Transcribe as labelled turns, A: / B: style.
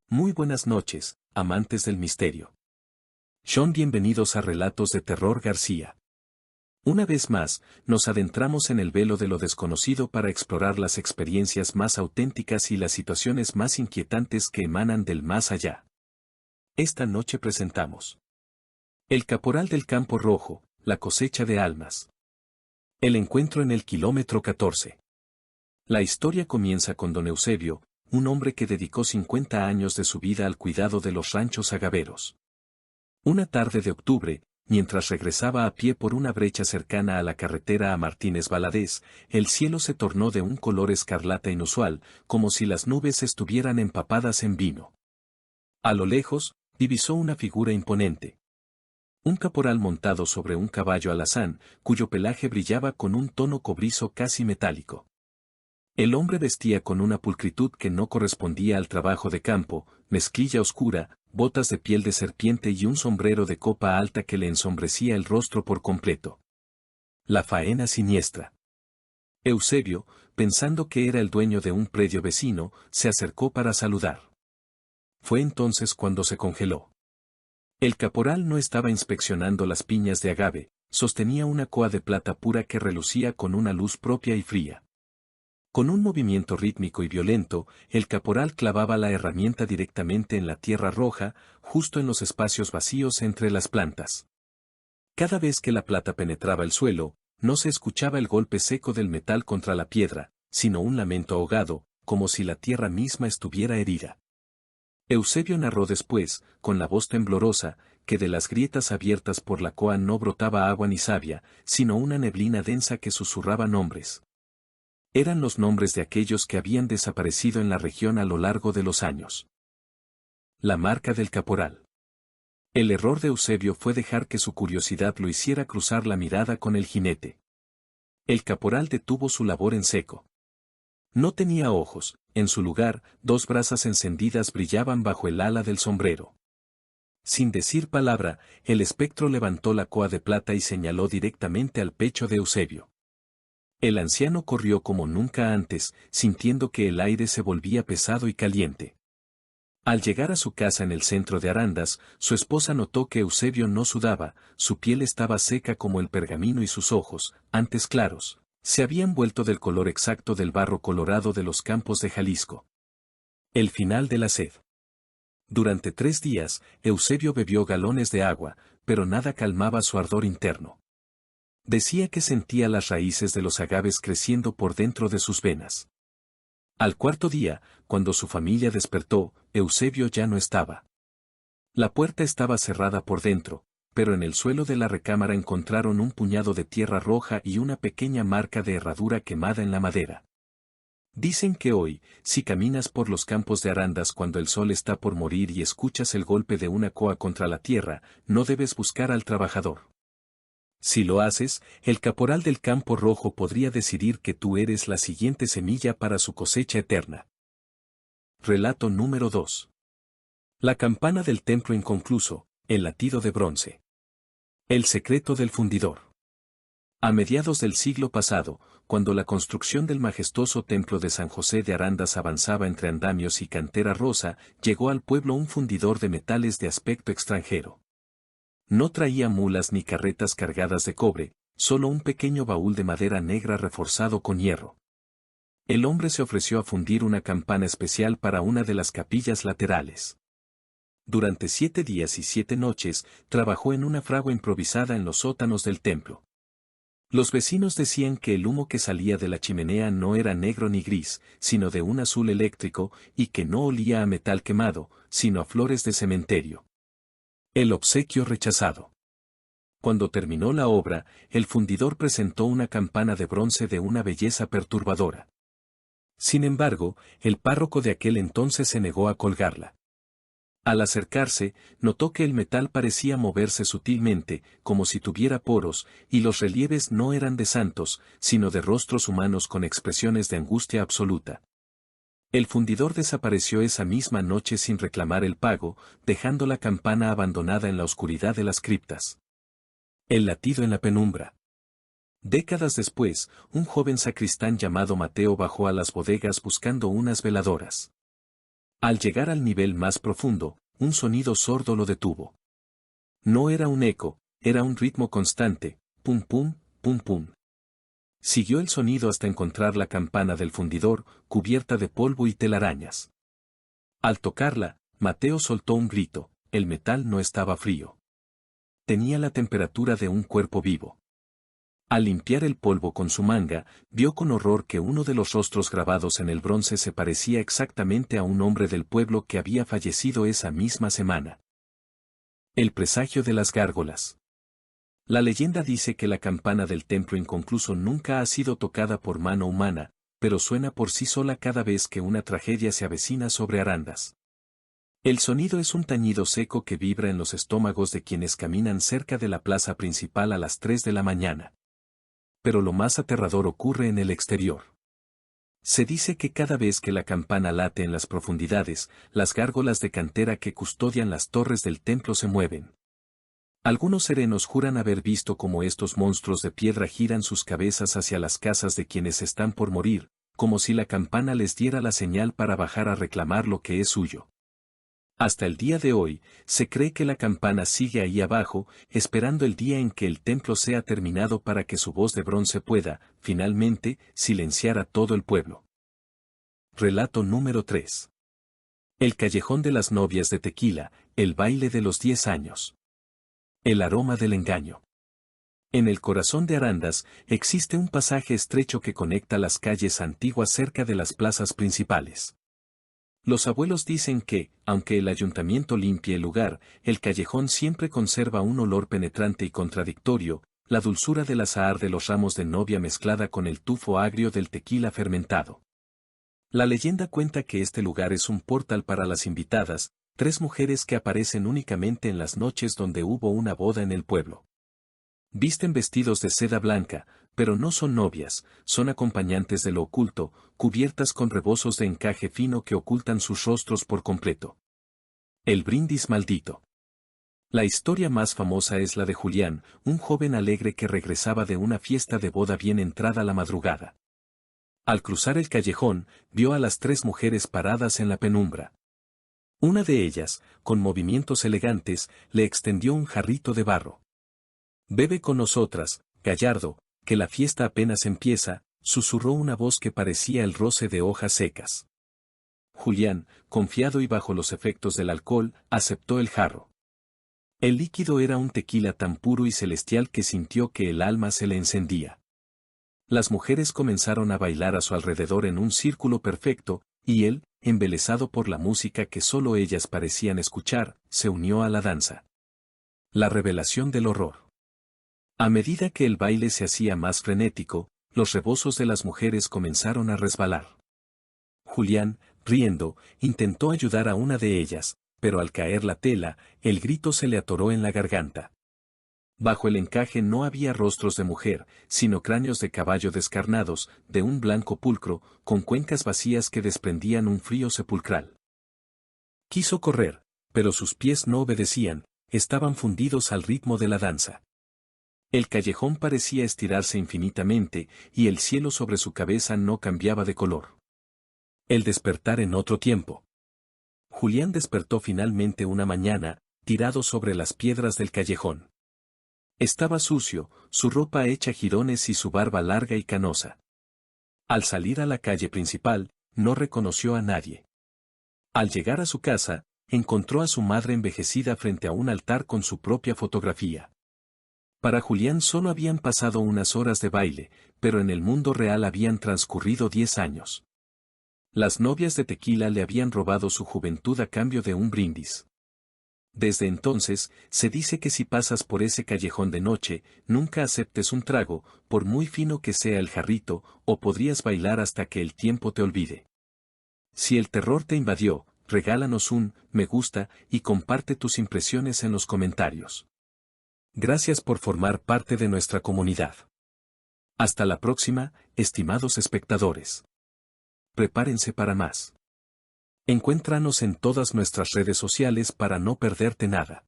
A: Muy buenas noches, amantes del misterio. Son bienvenidos a Relatos de Terror García. Una vez más, nos adentramos en el velo de lo desconocido para explorar las experiencias más auténticas y las situaciones más inquietantes que emanan del más allá. Esta noche presentamos El Caporal del Campo Rojo, la cosecha de almas. El encuentro en el kilómetro 14. La historia comienza con don Eusebio, un hombre que dedicó 50 años de su vida al cuidado de los ranchos agaveros. Una tarde de octubre, mientras regresaba a pie por una brecha cercana a la carretera a Martínez Valadez, el cielo se tornó de un color escarlata inusual, como si las nubes estuvieran empapadas en vino. A lo lejos, divisó una figura imponente. Un caporal montado sobre un caballo alazán, cuyo pelaje brillaba con un tono cobrizo casi metálico. El hombre vestía con una pulcritud que no correspondía al trabajo de campo, mezclilla oscura, botas de piel de serpiente y un sombrero de copa alta que le ensombrecía el rostro por completo. La faena siniestra. Eusebio, pensando que era el dueño de un predio vecino, se acercó para saludar. Fue entonces cuando se congeló. El caporal no estaba inspeccionando las piñas de agave, sostenía una coa de plata pura que relucía con una luz propia y fría. Con un movimiento rítmico y violento, el caporal clavaba la herramienta directamente en la tierra roja, justo en los espacios vacíos entre las plantas. Cada vez que la plata penetraba el suelo, no se escuchaba el golpe seco del metal contra la piedra, sino un lamento ahogado, como si la tierra misma estuviera herida. Eusebio narró después, con la voz temblorosa, que de las grietas abiertas por la coa no brotaba agua ni savia, sino una neblina densa que susurraba nombres. Eran los nombres de aquellos que habían desaparecido en la región a lo largo de los años. La marca del caporal. El error de Eusebio fue dejar que su curiosidad lo hiciera cruzar la mirada con el jinete. El caporal detuvo su labor en seco. No tenía ojos, en su lugar, dos brasas encendidas brillaban bajo el ala del sombrero. Sin decir palabra, el espectro levantó la coa de plata y señaló directamente al pecho de Eusebio. El anciano corrió como nunca antes, sintiendo que el aire se volvía pesado y caliente. Al llegar a su casa en el centro de Arandas, su esposa notó que Eusebio no sudaba, su piel estaba seca como el pergamino y sus ojos, antes claros, se habían vuelto del color exacto del barro colorado de los campos de Jalisco. El final de la sed. Durante 3 días, Eusebio bebió galones de agua, pero nada calmaba su ardor interno. Decía que sentía las raíces de los agaves creciendo por dentro de sus venas. Al cuarto día, cuando su familia despertó, Eusebio ya no estaba. La puerta estaba cerrada por dentro, pero en el suelo de la recámara encontraron un puñado de tierra roja y una pequeña marca de herradura quemada en la madera. Dicen que hoy, si caminas por los campos de Arandas cuando el sol está por morir y escuchas el golpe de una coa contra la tierra, no debes buscar al trabajador. Si lo haces, el caporal del Campo Rojo podría decidir que tú eres la siguiente semilla para su cosecha eterna. Relato número 2. La campana del templo inconcluso, el latido de bronce. El secreto del fundidor. A mediados del siglo pasado, cuando la construcción del majestuoso templo de San José de Arandas avanzaba entre andamios y cantera rosa, llegó al pueblo un fundidor de metales de aspecto extranjero. No traía mulas ni carretas cargadas de cobre, solo un pequeño baúl de madera negra reforzado con hierro. El hombre se ofreció a fundir una campana especial para una de las capillas laterales. Durante 7 días y 7 noches, trabajó en una fragua improvisada en los sótanos del templo. Los vecinos decían que el humo que salía de la chimenea no era negro ni gris, sino de un azul eléctrico, y que no olía a metal quemado, sino a flores de cementerio. El obsequio rechazado. Cuando terminó la obra, el fundidor presentó una campana de bronce de una belleza perturbadora. Sin embargo, el párroco de aquel entonces se negó a colgarla. Al acercarse, notó que el metal parecía moverse sutilmente, como si tuviera poros, y los relieves no eran de santos, sino de rostros humanos con expresiones de angustia absoluta. El fundidor desapareció esa misma noche sin reclamar el pago, dejando la campana abandonada en la oscuridad de las criptas. El latido en la penumbra. Décadas después, un joven sacristán llamado Mateo bajó a las bodegas buscando unas veladoras. Al llegar al nivel más profundo, un sonido sordo lo detuvo. No era un eco, era un ritmo constante, pum pum, pum pum. Siguió el sonido hasta encontrar la campana del fundidor, cubierta de polvo y telarañas. Al tocarla, Mateo soltó un grito, el metal no estaba frío. Tenía la temperatura de un cuerpo vivo. Al limpiar el polvo con su manga, vio con horror que uno de los rostros grabados en el bronce se parecía exactamente a un hombre del pueblo que había fallecido esa misma semana. El presagio de las gárgolas. La leyenda dice que la campana del templo inconcluso nunca ha sido tocada por mano humana, pero suena por sí sola cada vez que una tragedia se avecina sobre Arandas. El sonido es un tañido seco que vibra en los estómagos de quienes caminan cerca de la plaza principal a las 3 de la mañana. Pero lo más aterrador ocurre en el exterior. Se dice que cada vez que la campana late en las profundidades, las gárgolas de cantera que custodian las torres del templo se mueven. Algunos serenos juran haber visto cómo estos monstruos de piedra giran sus cabezas hacia las casas de quienes están por morir, como si la campana les diera la señal para bajar a reclamar lo que es suyo. Hasta el día de hoy, se cree que la campana sigue ahí abajo, esperando el día en que el templo sea terminado para que su voz de bronce pueda, finalmente, silenciar a todo el pueblo. Relato número 3. El callejón de las novias de Tequila, el baile de los 10 años. El aroma del engaño. En el corazón de Arandas, existe un pasaje estrecho que conecta las calles antiguas cerca de las plazas principales. Los abuelos dicen que, aunque el ayuntamiento limpie el lugar, el callejón siempre conserva un olor penetrante y contradictorio, la dulzura del azahar de los ramos de novia mezclada con el tufo agrio del tequila fermentado. La leyenda cuenta que este lugar es un portal para las invitadas, 3 mujeres que aparecen únicamente en las noches donde hubo una boda en el pueblo. Visten vestidos de seda blanca, pero no son novias, son acompañantes de lo oculto, cubiertas con rebozos de encaje fino que ocultan sus rostros por completo. El brindis maldito. La historia más famosa es la de Julián, un joven alegre que regresaba de una fiesta de boda bien entrada la madrugada. Al cruzar el callejón, vio a las 3 mujeres paradas en la penumbra. Una de ellas, con movimientos elegantes, le extendió un jarrito de barro. «Bebe con nosotras, Gallardo, que la fiesta apenas empieza», susurró una voz que parecía el roce de hojas secas. Julián, confiado y bajo los efectos del alcohol, aceptó el jarro. El líquido era un tequila tan puro y celestial que sintió que el alma se le encendía. Las mujeres comenzaron a bailar a su alrededor en un círculo perfecto, y él, embelesado por la música que solo ellas parecían escuchar, se unió a la danza. La revelación del horror. A medida que el baile se hacía más frenético, los rebozos de las mujeres comenzaron a resbalar. Julián, riendo, intentó ayudar a una de ellas, pero al caer la tela, el grito se le atoró en la garganta. Bajo el encaje no había rostros de mujer, sino cráneos de caballo descarnados, de un blanco pulcro, con cuencas vacías que desprendían un frío sepulcral. Quiso correr, pero sus pies no obedecían, estaban fundidos al ritmo de la danza. El callejón parecía estirarse infinitamente, y el cielo sobre su cabeza no cambiaba de color. El despertar en otro tiempo. Julián despertó finalmente una mañana, tirado sobre las piedras del callejón. Estaba sucio, su ropa hecha jirones y su barba larga y canosa. Al salir a la calle principal, no reconoció a nadie. Al llegar a su casa, encontró a su madre envejecida frente a un altar con su propia fotografía. Para Julián solo habían pasado unas horas de baile, pero en el mundo real habían transcurrido 10 años. Las novias de Tequila le habían robado su juventud a cambio de un brindis. Desde entonces, se dice que si pasas por ese callejón de noche, nunca aceptes un trago, por muy fino que sea el jarrito, o podrías bailar hasta que el tiempo te olvide. Si el terror te invadió, regálanos un me gusta y comparte tus impresiones en los comentarios. Gracias por formar parte de nuestra comunidad. Hasta la próxima, estimados espectadores. Prepárense para más. Encuéntranos en todas nuestras redes sociales para no perderte nada.